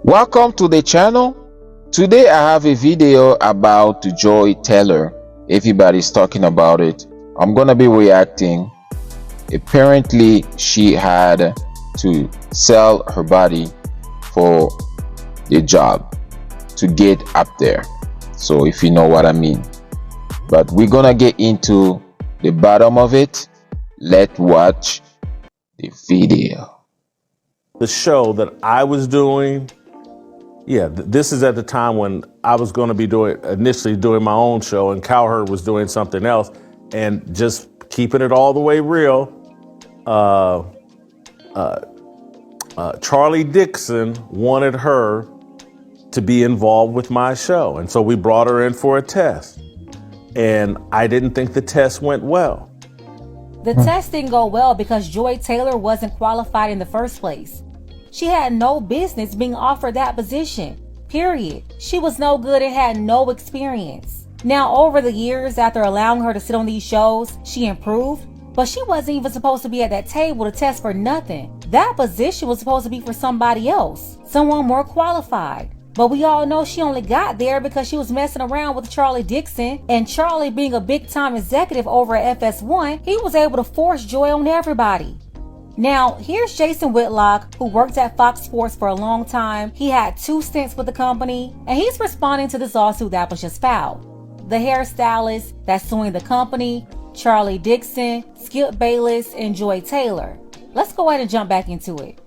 Welcome to the channel. Today I have a video about Joy Taylor. Everybody's talking about it. I'm gonna be reacting. Apparently she had to sell her body for the job to get up there, so if you know what I mean. But we're gonna get into the bottom of it. Let's watch the video. The show that I was doing, this is at the time when I was going to be initially doing my own show, and Cowherd was doing something else, and just keeping it all the way real. Charlie Dixon wanted her to be involved with my show, and so we brought her in for a test, and I didn't think the test went well. The test didn't go well because Joy Taylor wasn't qualified in the first place. She had no business being offered that position, period. She was no good and had no experience. Now, over the years, after allowing her to sit on these shows, she improved, but she wasn't even supposed to be at that table to test for nothing. That position was supposed to be for somebody else, someone more qualified. But we all know she only got there because she was messing around with Charlie Dixon, and Charlie, being a big-time executive over at FS1, he was able to force Joy on everybody. Now, here's Jason Whitlock, who worked at Fox Sports for a long time. He had 2 stints with the company, and he's responding to this lawsuit that was just filed. The hairstylist that's suing the company, Charlie Dixon, Skip Bayless, and Joy Taylor. Let's go ahead and jump back into it.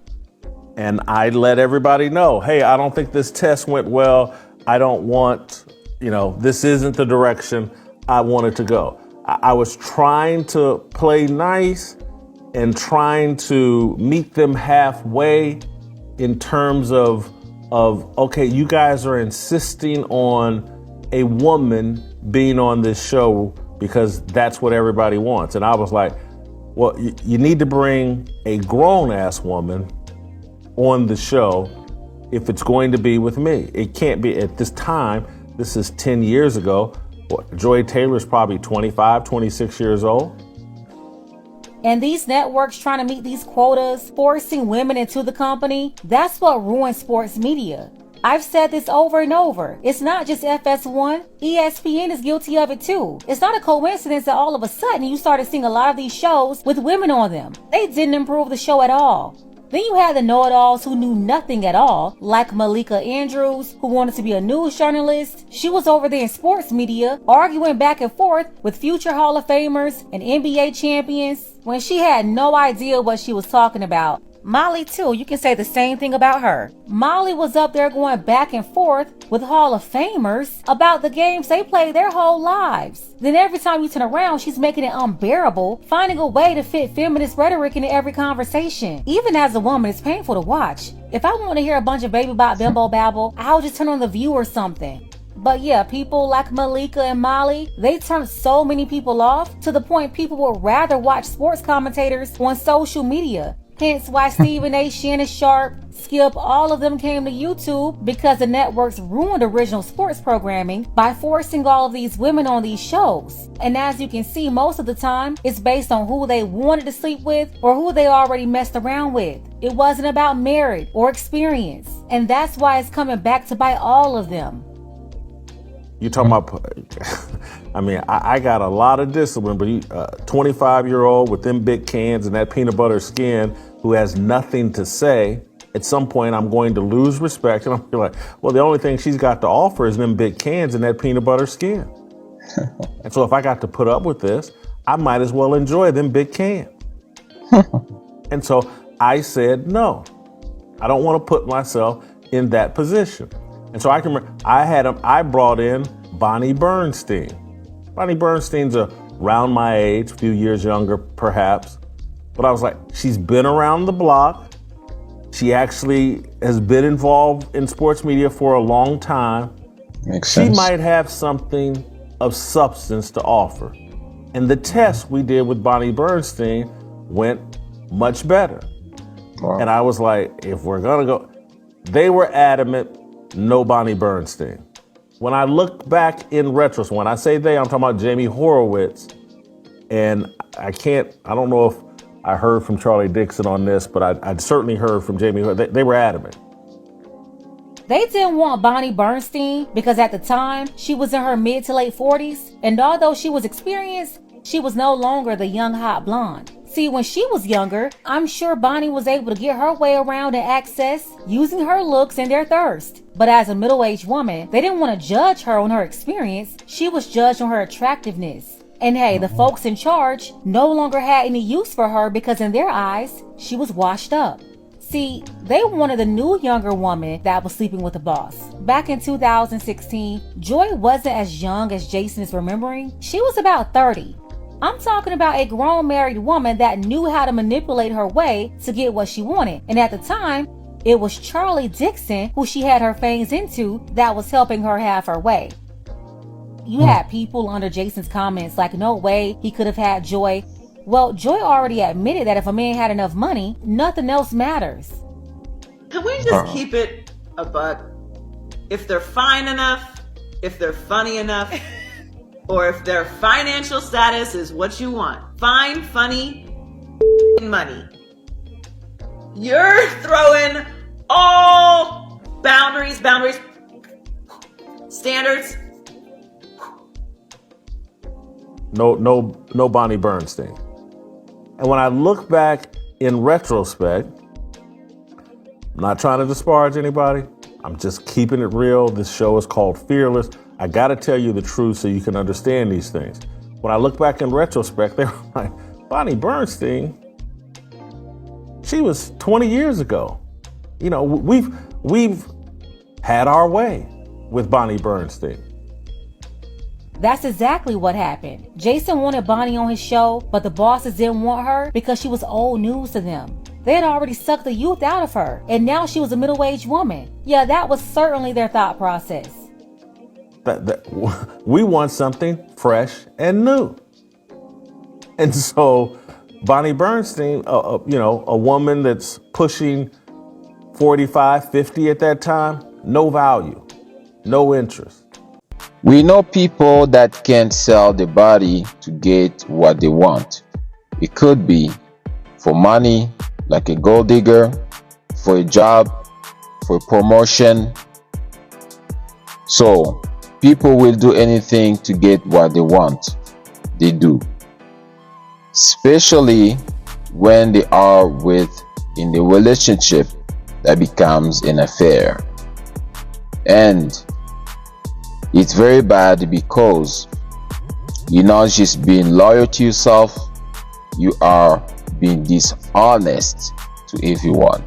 And I let everybody know, hey, I don't think this test went well. I don't want, this isn't the direction I wanted to go. I was trying to play nice and trying to meet them halfway in terms of, okay, you guys are insisting on a woman being on this show because that's what everybody wants. And I was like, well, you need to bring a grown-ass woman on the show if it's going to be with me. It can't be at this time. This is 10 years ago. Joy Taylor's probably 25, 26 years old. And these networks trying to meet these quotas, forcing women into the company, that's what ruins sports media. I've said this over and over. It's not just FS1. ESPN is guilty of it too. It's not a coincidence that all of a sudden you started seeing a lot of these shows with women on them. They didn't improve the show at all. Then you had the know-it-alls who knew nothing at all, like Malika Andrews, who wanted to be a news journalist. She was over there in sports media, arguing back and forth with future Hall of Famers and NBA champions when she had no idea what she was talking about. Molly too, you can say the same thing about her. Molly was up there going back and forth with Hall of Famers about the games they played their whole lives. Then every time you turn around, she's making it unbearable, finding a way to fit feminist rhetoric into every conversation. Even as a woman, it's painful to watch. If I want to hear a bunch of baby bop bimbo babble, I'll just turn on The View or something. But yeah, people like Malika and Molly, they turned so many people off to the point people would rather watch sports commentators on social media. Hence why Stephen A, Shannon Sharp, Skip, all of them came to YouTube, because the networks ruined original sports programming by forcing all of these women on these shows. And as you can see, most of the time, it's based on who they wanted to sleep with or who they already messed around with. It wasn't about merit or experience. And that's why it's coming back to bite all of them. You talking about, I got a lot of discipline, but 25-year-old with them big cans and that peanut butter skin who has nothing to say, at some point I'm going to lose respect. And I'm like, well, the only thing she's got to offer is them big cans and that peanut butter skin. And so if I got to put up with this, I might as well enjoy them big cans. And so I said, no, I don't want to put myself in that position. And so I can remember, I brought in Bonnie Bernstein. Bonnie Bernstein's around my age, a few years younger, perhaps. But I was like, she's been around the block. She actually has been involved in sports media for a long time. Makes sense. She might have something of substance to offer. And the test we did with Bonnie Bernstein went much better. Wow. And I was like, if we're gonna go, they were adamant, no Bonnie Bernstein. When I look back in retrospect, when I say they, I'm talking about Jamie Horowitz. And I don't know if I heard from Charlie Dixon on this, but I'd certainly heard from Jamie. They were adamant. They didn't want Bonnie Bernstein because at the time, she was in her mid to late 40s, and although she was experienced, she was no longer the young hot blonde. See, when she was younger, I'm sure Bonnie was able to get her way around and access using her looks and their thirst. But as a middle-aged woman, they didn't want to judge her on her experience. She was judged on her attractiveness. And hey, the folks in charge no longer had any use for her because in their eyes, she was washed up. See, they wanted a new younger woman that was sleeping with the boss. Back in 2016, Joy wasn't as young as Jason is remembering. She was about 30. I'm talking about a grown married woman that knew how to manipulate her way to get what she wanted. And at the time, it was Charlie Dixon, who she had her fangs into, that was helping her have her way. You had people under Jason's comments like, no way he could have had Joy. Well, Joy already admitted that if a man had enough money, nothing else matters. Can we just keep it a buck? If they're fine enough, if they're funny enough, or if their financial status is what you want, fine, funny, money. You're throwing all boundaries, standards. No Bonnie Bernstein. And when I look back in retrospect, I'm not trying to disparage anybody. I'm just keeping it real. This show is called Fearless. I got to tell you the truth so you can understand these things. When I look back in retrospect, they were like, Bonnie Bernstein, she was 20 years ago. You know, we've had our way with Bonnie Bernstein. That's exactly what happened. Jason wanted Bonnie on his show, but the bosses didn't want her because she was old news to them. They had already sucked the youth out of her, and now she was a middle-aged woman. Yeah, that was certainly their thought process. We want something fresh and new. And so Bonnie Bernstein, a woman that's pushing 45, 50 at that time, no value, no interest. We know people that can sell the body to get what they want. It could be for money, like a gold digger, for a job, for a promotion. So people will do anything to get what they want. They do. Especially when they are in the relationship that becomes an affair. And it's very bad because you're not just being loyal to yourself, you are being dishonest to everyone.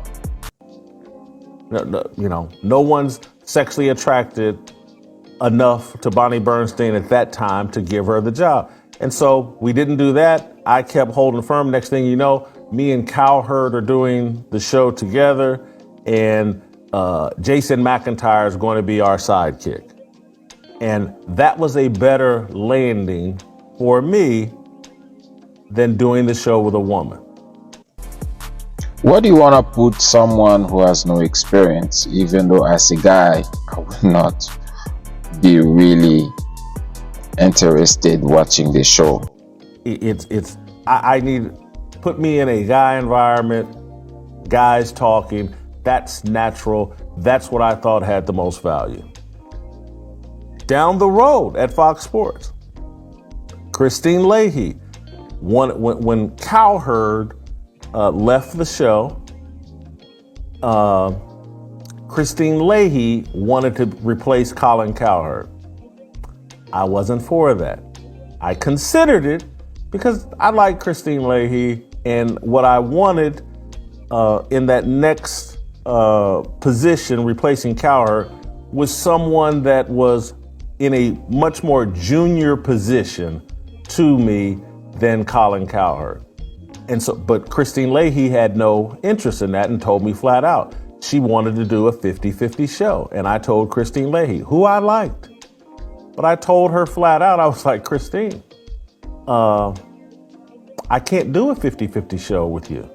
No one's sexually attracted enough to Bonnie Bernstein at that time to give her the job. And so we didn't do that. I kept holding firm. Next thing you know, me and Cowherd are doing the show together, and Jason McIntyre is going to be our sidekick. And that was a better landing for me than doing the show with a woman. What do you want to put someone who has no experience, even though as a guy, I would not be really interested watching the show? I need, put me in a guy environment, guys talking, that's natural. That's what I thought had the most value. Down the road at Fox Sports, Christine Leahy, when Cowherd left the show, Christine Leahy wanted to replace Colin Cowherd. I wasn't for that. I considered it because I like Christine Leahy, and what I wanted in that next position replacing Cowherd was someone that was in a much more junior position to me than Colin Cowherd. And so, but Christine Leahy had no interest in that and told me flat out she wanted to do a 50-50 show. And I told Christine Leahy, who I liked, but I told her flat out, I was like, Christine, I can't do a 50-50 show with you.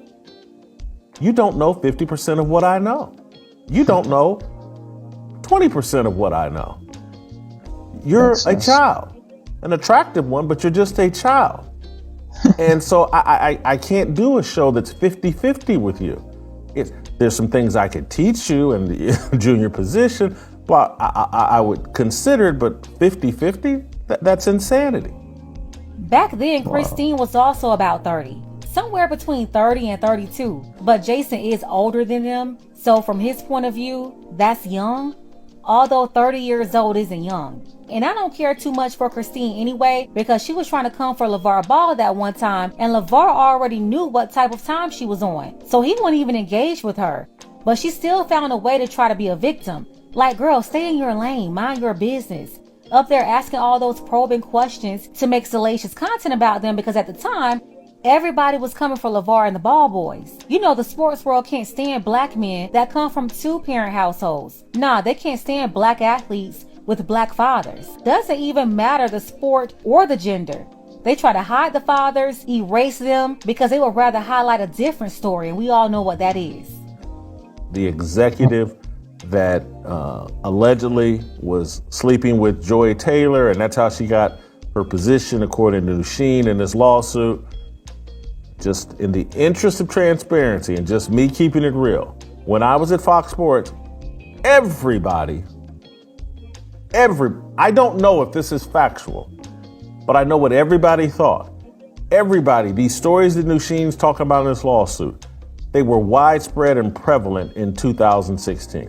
You don't know 50% of what I know. You don't know 20% of what I know. You're a child, an attractive one, but you're just a child. And so I can't do a show that's 50-50 with you. There's some things I could teach you in the junior position, but I would consider it, but 50-50? That's insanity. Back then, Christine was also about 30. Somewhere between 30 and 32. But Jason is older than them, so from his point of view, that's young. Although 30 years old isn't young. And I don't care too much for Christine anyway, because she was trying to come for LeVar Ball that one time, and LeVar already knew what type of time she was on, so he wouldn't even engage with her. But she still found a way to try to be a victim. Like, girl, stay in your lane, mind your business. Up there asking all those probing questions to make salacious content about them, because at the time, everybody was coming for LeVar and the Ball boys. You know, the sports world can't stand black men that come from two-parent households. Nah, they can't stand black athletes with black fathers. Doesn't even matter the sport or the gender. They try to hide the fathers, erase them, because they would rather highlight a different story, and we all know what that is. The executive that allegedly was sleeping with Joy Taylor, and that's how she got her position, according to Sheen in this lawsuit. Just in the interest of transparency and just me keeping it real, when I was at Fox Sports, I don't know if this is factual, but I know what everybody thought. Everybody, these stories that Nusheen's talking about in this lawsuit, they were widespread and prevalent in 2016.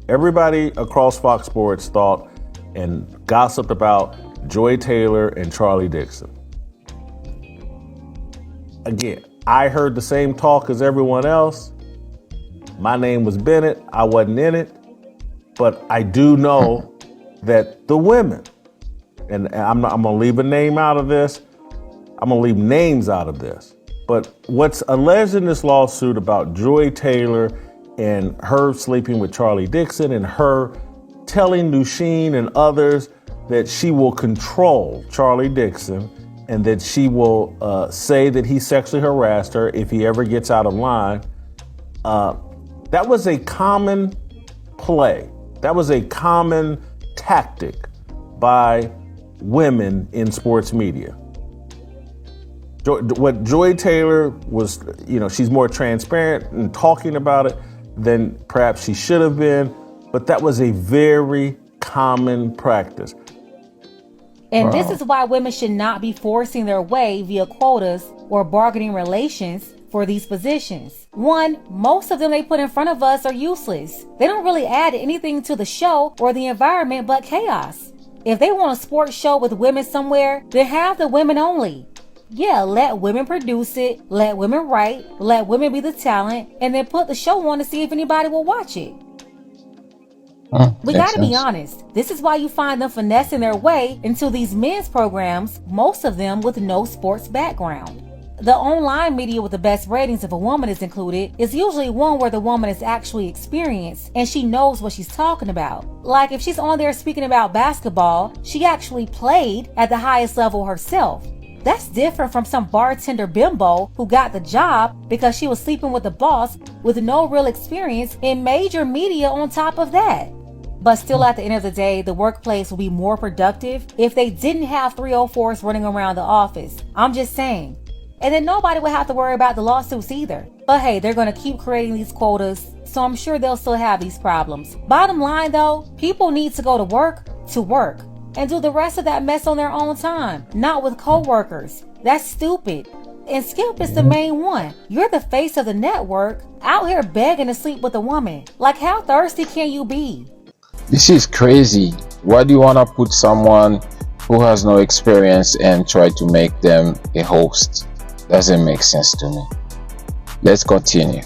Everybody across Fox Sports thought and gossiped about Joy Taylor and Charlie Dixon. Again, I heard the same talk as everyone else. My name was Bennett. I wasn't in it. But I do know that the women, and I'm going to leave a name out of this. I'm going to leave names out of this. But what's alleged in this lawsuit about Joy Taylor and her sleeping with Charlie Dixon and her telling Nusheen and others that she will control Charlie Dixon and that she will say that he sexually harassed her if he ever gets out of line. That was a common play. That was a common tactic by women in sports media. What Joy Taylor was, she's more transparent in talking about it than perhaps she should have been, but that was a very common practice. And this is why women should not be forcing their way via quotas or bargaining relations for these positions. One, most of them they put in front of us are useless. They don't really add anything to the show or the environment but chaos. If they want a sports show with women somewhere, then have the women only. Yeah, let women produce it, let women write, let women be the talent, and then put the show on to see if anybody will watch it. We gotta be honest. This is why you find them finessing their way into these men's programs, most of them with no sports background. The online media with the best ratings, if a woman is included, is usually one where the woman is actually experienced and she knows what she's talking about. Like if she's on there speaking about basketball, she actually played at the highest level herself. That's different from some bartender bimbo who got the job because she was sleeping with the boss with no real experience in major media on top of that. But still, at the end of the day, the workplace will be more productive if they didn't have 304s running around the office. I'm just saying. And then nobody would have to worry about the lawsuits either. But hey, they're going to keep creating these quotas, so I'm sure they'll still have these problems. Bottom line though, people need to go to work and do the rest of that mess on their own time, not with co-workers. That's stupid. And Skip is the main one. You're the face of the network, out here begging to sleep with a woman. Like, how thirsty can you be? This is crazy. Why do you want to put someone who has no experience and try to make them a host? Doesn't make sense to me. Let's continue.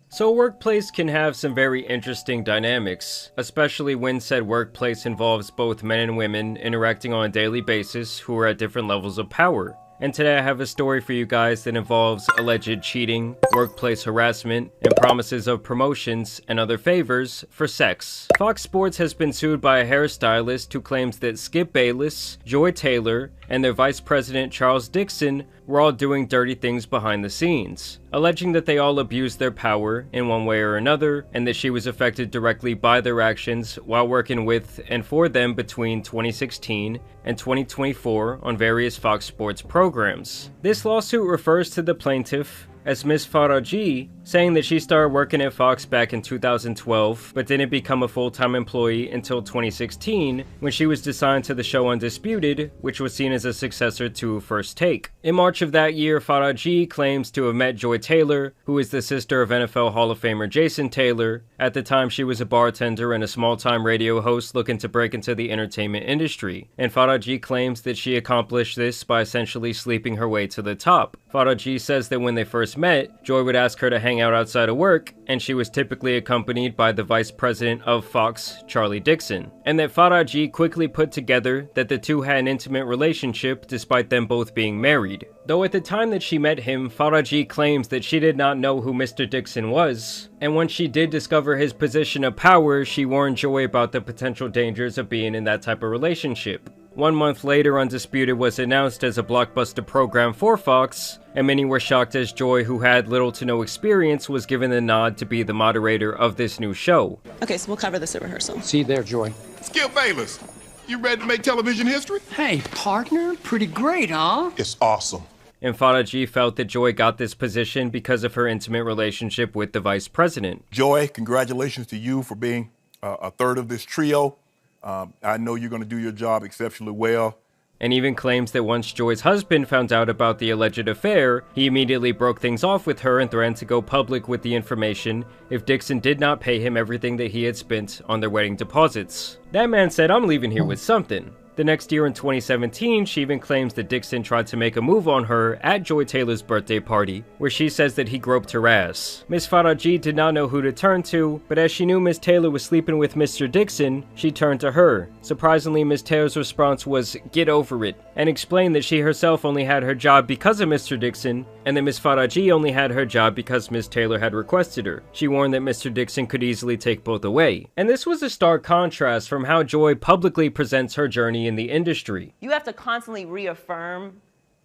So a workplace can have some very interesting dynamics, especially when said workplace involves both men and women interacting on a daily basis who are at different levels of power. And today I have a story for you guys that involves alleged cheating, workplace harassment, and promises of promotions and other favors for sex. Fox Sports has been sued by a hairstylist who claims that Skip Bayless, Joy Taylor, and their vice president Charles Dixon were all doing dirty things behind the scenes, alleging that they all abused their power in one way or another, and that she was affected directly by their actions while working with and for them between 2016 and 2024 on various Fox Sports programs. This lawsuit refers to the plaintiff as Miss Faraji, saying that she started working at Fox back in 2012, but didn't become a full-time employee until 2016, when she was assigned to the show Undisputed, which was seen as a successor to First Take. In March of that year, Faraji claims to have met Joy Taylor, who is the sister of NFL Hall of Famer Jason Taylor. At the time, she was a bartender and a small-time radio host looking to break into the entertainment industry, and Faraji claims that she accomplished this by essentially sleeping her way to the top. Faraji says that when they first met, Joy would ask her to hang out outside of work, and she was typically accompanied by the vice president of Fox, Charlie Dixon, and that Faraji quickly put together that the two had an intimate relationship despite them both being married. Though at the time that she met him, Faraji claims that she did not know who Mr. Dixon was, and when she did discover his position of power, she warned Joy about the potential dangers of being in that type of relationship. 1 month later, Undisputed was announced as a blockbuster program for Fox, and many were shocked as Joy, who had little to no experience, was given the nod to be the moderator of this new show. Okay, so we'll cover this at rehearsal. See you there, Joy. Skip Bayless, you ready to make television history? Hey, partner, pretty great, huh? It's awesome. And Faraji felt that Joy got this position because of her intimate relationship with the vice president. Joy, congratulations to you for being a third of this trio. I know you're going to do your job exceptionally well. And even claims that once Joy's husband found out about the alleged affair, he immediately broke things off with her and threatened to go public with the information if Dixon did not pay him everything that he had spent on their wedding deposits. That man said, "I'm leaving here with something." The next year in 2017, she even claims that Dixon tried to make a move on her at Joy Taylor's birthday party, where she says that he groped her ass. Miss Faraji did not know who to turn to, but as she knew Miss Taylor was sleeping with Mr. Dixon, she turned to her. Surprisingly, Miss Taylor's response was, "Get over it," and explained that she herself only had her job because of Mr. Dixon, and that Miss Faraji only had her job because Miss Taylor had requested her. She warned that Mr. Dixon could easily take both away. And this was a stark contrast from how Joy publicly presents her journey in the industry. You have to constantly reaffirm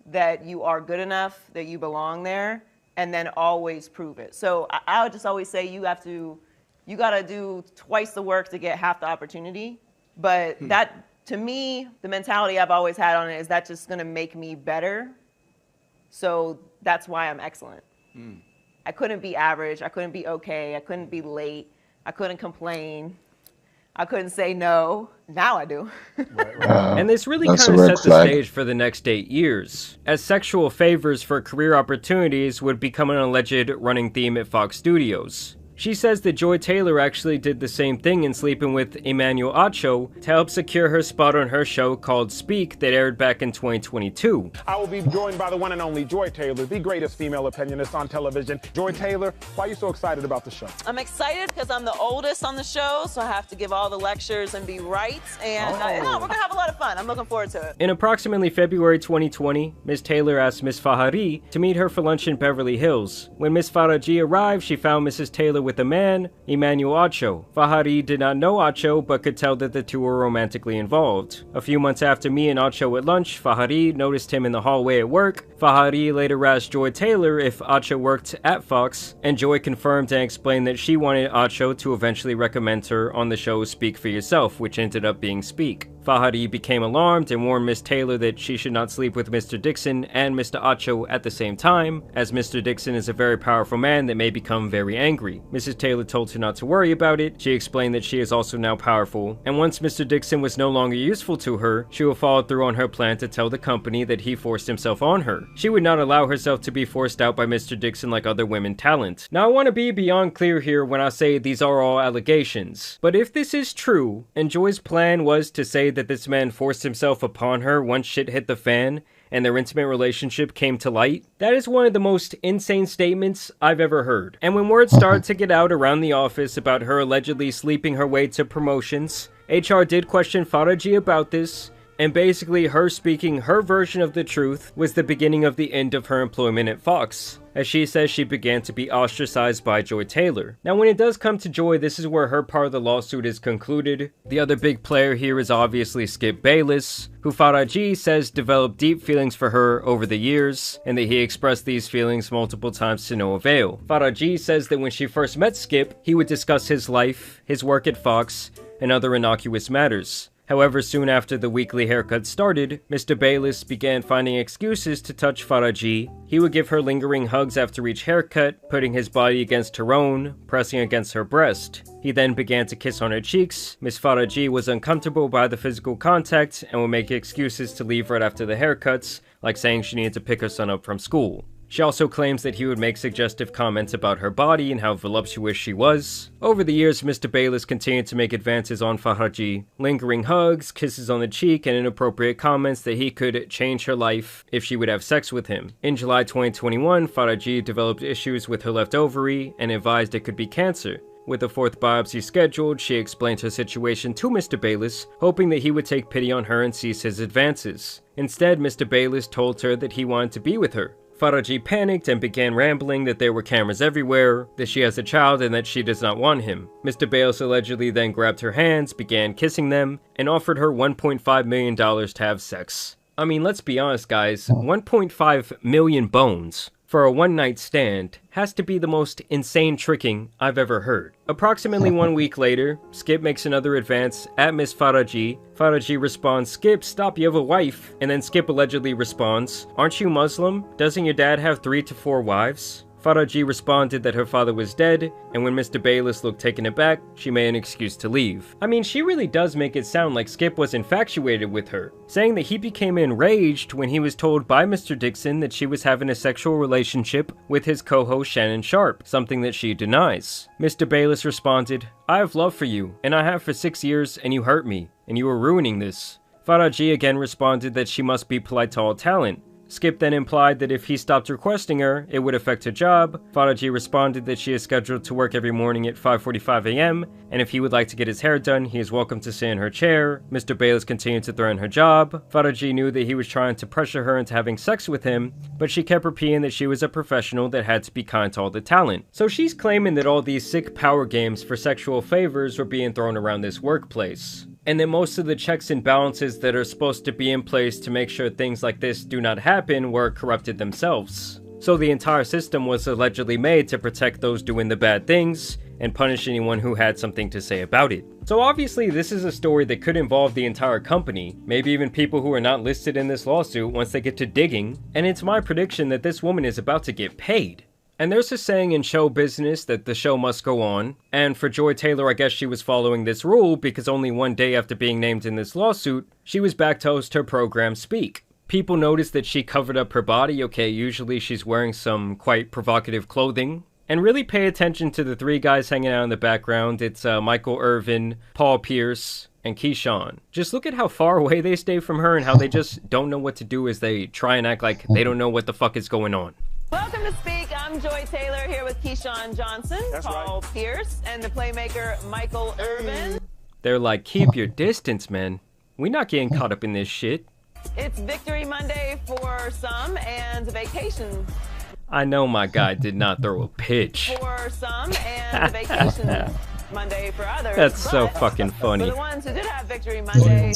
that you are good enough, that you belong there, and then always prove it. So I would just always say you gotta do twice the work to get half the opportunity. But that, to me, the mentality I've always had on it is that's just gonna make me better. So that's why I'm excellent. I couldn't be average, I couldn't be okay, I couldn't be late, I couldn't complain, I couldn't say no. Now I do. And this really kind of set the stage for the next 8 years, as sexual favors for career opportunities would become an alleged running theme at Fox Studios. She says that Joy Taylor actually did the same thing in sleeping with Emmanuel Acho to help secure her spot on her show called Speak that aired back in 2022. I will be joined by the one and only Joy Taylor, the greatest female opinionist on television. Joy Taylor, why are you so excited about the show? I'm excited because I'm the oldest on the show, so I have to give all the lectures and be right. And we're going to have a lot of fun. I'm looking forward to it. In approximately February 2020, Ms. Taylor asked Ms. Fahari to meet her for lunch in Beverly Hills. When Ms. Faraji arrived, she found Mrs. Taylor with a man, Emmanuel Acho. Fahari did not know Acho, but could tell that the two were romantically involved. A few months after me and Acho at lunch, Fahari noticed him in the hallway at work. Fahari later asked Joy Taylor if Acho worked at Fox, and Joy confirmed and explained that she wanted Acho to eventually recommend her on the show Speak for Yourself, which ended up being Speak. Fahari became alarmed and warned Miss Taylor that she should not sleep with Mr. Dixon and Mr. Acho at the same time, as Mr. Dixon is a very powerful man that may become very angry. Mrs. Taylor told her not to worry about it. She explained that she is also now powerful, and once Mr. Dixon was no longer useful to her, she will follow through on her plan to tell the company that he forced himself on her. She would not allow herself to be forced out by Mr. Dixon like other women talent. Now, I want to be beyond clear here when I say these are all allegations, but if this is true, and Joy's plan was to say that this man forced himself upon her once shit hit the fan and their intimate relationship came to light, that is one of the most insane statements I've ever heard. And when word started to get out around the office about her allegedly sleeping her way to promotions, HR did question Faraji about this, and basically her speaking her version of the truth was the beginning of the end of her employment at Fox, as she says she began to be ostracized by Joy Taylor. Now when it does come to Joy, this is where her part of the lawsuit is concluded. The other big player here is obviously Skip Bayless, who Faraji says developed deep feelings for her over the years, and that he expressed these feelings multiple times to no avail. Faraji says that when she first met Skip, he would discuss his life, his work at Fox, and other innocuous matters. However, soon after the weekly haircut started, Mr. Bayless began finding excuses to touch Faraji. He would give her lingering hugs after each haircut, putting his body against her own, pressing against her breast. He then began to kiss on her cheeks. Miss Faraji was uncomfortable by the physical contact and would make excuses to leave right after the haircuts, like saying she needed to pick her son up from school. She also claims that he would make suggestive comments about her body and how voluptuous she was. Over the years, Mr. Bayless continued to make advances on Faraji, lingering hugs, kisses on the cheek, and inappropriate comments that he could change her life if she would have sex with him. In July 2021, Faraji developed issues with her left ovary and advised it could be cancer. With a fourth biopsy scheduled, she explained her situation to Mr. Bayless, hoping that he would take pity on her and cease his advances. Instead, Mr. Bayless told her that he wanted to be with her. Faraji panicked and began rambling that there were cameras everywhere, that she has a child and that she does not want him. Mr. Bayless allegedly then grabbed her hands, began kissing them, and offered her $1.5 million to have sex. I mean, let's be honest guys, 1.5 million bones for a one-night stand has to be the most insane tricking I've ever heard. Approximately 1 week later, Skip makes another advance at Miss Faraji. Faraji responds, "Skip, stop, you have a wife." And then Skip allegedly responds, "Aren't you Muslim? Doesn't your dad have 3 to 4 wives?" Faraji responded that her father was dead, and when Mr. Bayless looked taken aback, she made an excuse to leave. I mean, she really does make it sound like Skip was infatuated with her, saying that he became enraged when he was told by Mr. Dixon that she was having a sexual relationship with his co-host Shannon Sharp, something that she denies. Mr. Bayless responded, "I have love for you, and I have for 6 years, and you hurt me, and you are ruining this." Faraji again responded that she must be polite to all talent. Skip then implied that if he stopped requesting her, it would affect her job. Faraji responded that she is scheduled to work every morning at 5:45 a.m., and if he would like to get his hair done, he is welcome to sit in her chair. Mr. Bayless continued to threaten her job. Faraji knew that he was trying to pressure her into having sex with him, but she kept repeating that she was a professional that had to be kind to all the talent. So she's claiming that all these sick power games for sexual favors were being thrown around this workplace, and that most of the checks and balances that are supposed to be in place to make sure things like this do not happen were corrupted themselves. So the entire system was allegedly made to protect those doing the bad things and punish anyone who had something to say about it. So obviously this is a story that could involve the entire company, maybe even people who are not listed in this lawsuit once they get to digging, and it's my prediction that this woman is about to get paid. And there's a saying in show business that the show must go on, and for Joy Taylor, I guess she was following this rule because only one day after being named in this lawsuit, she was back to host her program Speak. People noticed that she covered up her body. Okay, usually she's wearing some quite provocative clothing. And really pay attention to the 3 guys hanging out in the background. It's Michael Irvin, Paul Pierce, and Keyshawn. Just look at how far away they stay from her and how they just don't know what to do as they try and act like they don't know what the fuck is going on. Welcome to Speak. I'm Joy Taylor here with Keyshawn Johnson, Paul Pierce, and the playmaker Michael Irvin. They're like, keep your distance, man. We're not getting caught up in this shit. It's Victory Monday for some and vacation. I know my guy did not throw a pitch. For some and vacation Monday for others. That's so fucking funny. For the ones who did have Victory Monday.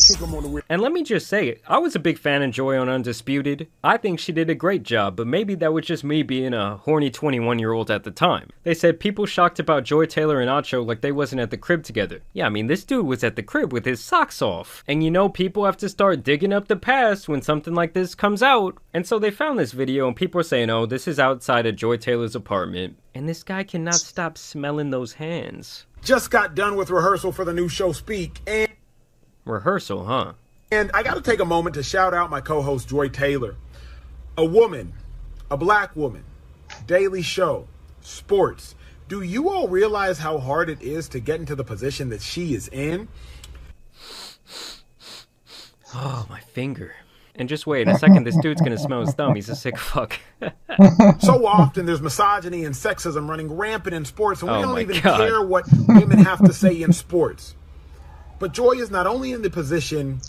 And let me just say, I was a big fan of Joy on Undisputed. I think she did a great job, but maybe that was just me being a horny 21-year-old at the time. They said people shocked about Joy Taylor and Acho like they wasn't at the crib together. Yeah, I mean, this dude was at the crib with his socks off. And you know, people have to start digging up the past when something like this comes out. And so they found this video and people are saying, oh, this is outside of Joy Taylor's apartment. And this guy cannot stop smelling those hands. Just got done with rehearsal for the new show Speak, and rehearsal, huh? And I got to take a moment to shout out my co-host Joy Taylor. A woman, a black woman, daily show, sports. Do you all realize how hard it is to get into the position that she is in? Oh, my finger. And just wait a second, this dude's gonna smell his thumb. He's a sick fuck. So often there's misogyny and sexism running rampant in sports, and we don't even care what women have to say in sports. But Joy is not only in the position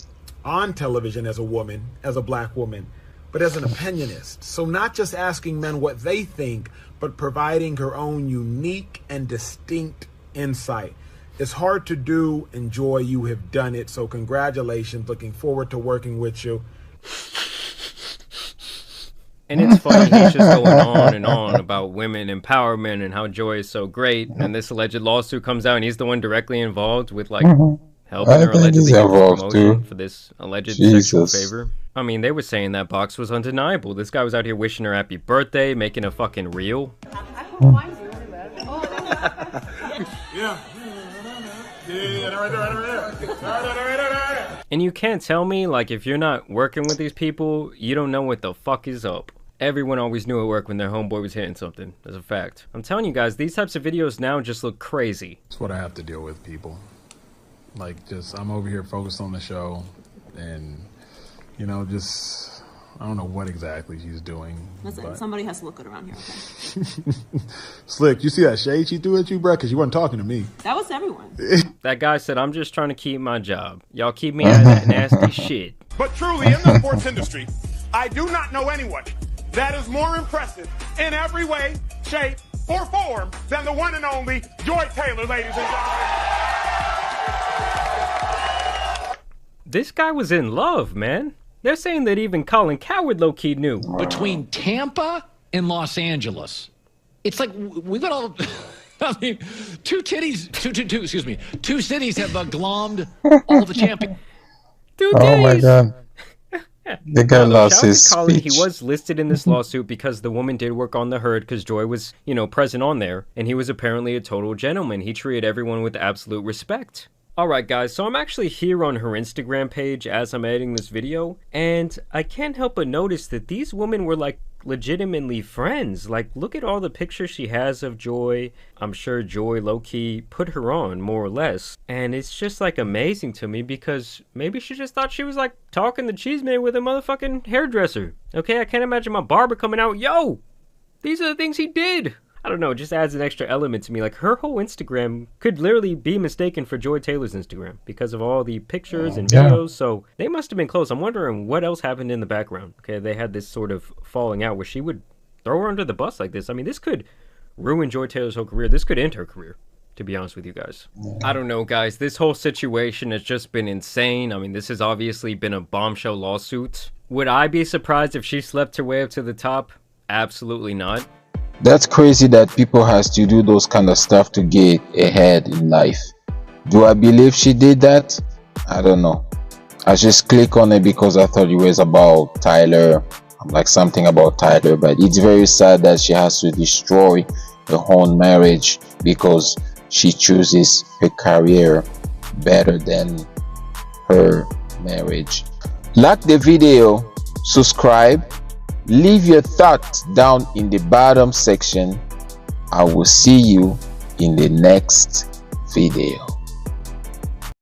on television as a woman, as a black woman, but as an opinionist. So not just asking men what they think, but providing her own unique and distinct insight. It's hard to do, and Joy, you have done it. So congratulations. Looking forward to working with you. And it's funny, he's just going on and on about women empowerment and how Joy is so great. And this alleged lawsuit comes out and he's the one directly involved with like helping her allegedly get this promotion for this alleged sexual Jesus. favor. I mean, they were saying that box was undeniable. This guy was out here wishing her happy birthday, making a fucking reel. And you can't tell me, like, if you're not working with these people, you don't know what the fuck is up. Everyone always knew at work when their homeboy was hitting something. That's a fact. I'm telling you guys, these types of videos now just look crazy. That's what I have to deal with, people. Like, I'm over here focused on the show, and, you know, I don't know what exactly she's doing. Listen, somebody has to look good around here, okay? Slick, you see that shade she threw at you, bro? Because you weren't talking to me. That was everyone. That guy said, I'm just trying to keep my job. Y'all keep me out of that nasty shit. But truly, in the sports industry, I do not know anyone that is more impressive in every way, shape, or form than the one and only Joy Taylor, ladies and gentlemen. This guy was in love, man. They're saying that even Colin Cowherd low-key knew. Between Tampa and Los Angeles, it's like we've got all. I mean, two cities have glommed all the champions. Oh my God. The guy lost his Colin, speech. he was listed in this lawsuit because the woman did work on the herd because Joy was, you know, present on there. And he was apparently a total gentleman. He treated everyone with absolute respect. Alright guys, so I'm actually here on her Instagram page as I'm editing this video, and I can't help but notice that these women were like legitimately friends. Like, look at all the pictures she has of Joy. I'm sure Joy low-key put her on, more or less. And it's just like amazing to me because maybe she just thought she was like talking the cheese man with a motherfucking hairdresser. Okay, I can't imagine my barber coming out, yo, these are the things he did. I don't know, it just adds an extra element to me. Like, her whole Instagram could literally be mistaken for Joy Taylor's Instagram because of all the pictures and videos. So they must have been close. I'm wondering what else happened in the background. Okay, they had this sort of falling out where she would throw her under the bus like this. I mean, this could ruin Joy Taylor's whole career. This could end her career, to be honest with you guys. I don't know, guys. This whole situation has just been insane. I mean, this has obviously been a bombshell lawsuit. Would I be surprised if she slept her way up to the top? Absolutely not. That's crazy that people has to do those kind of stuff to get ahead in life. Do I believe she did that? I don't know. I just click on it because I thought it was about Tyler. I'm like something about Tyler, but it's very sad that she has to destroy her own marriage because she chooses her career better than her marriage. Like the video, subscribe. Leave your thoughts down in the bottom section. I will see you in the next video.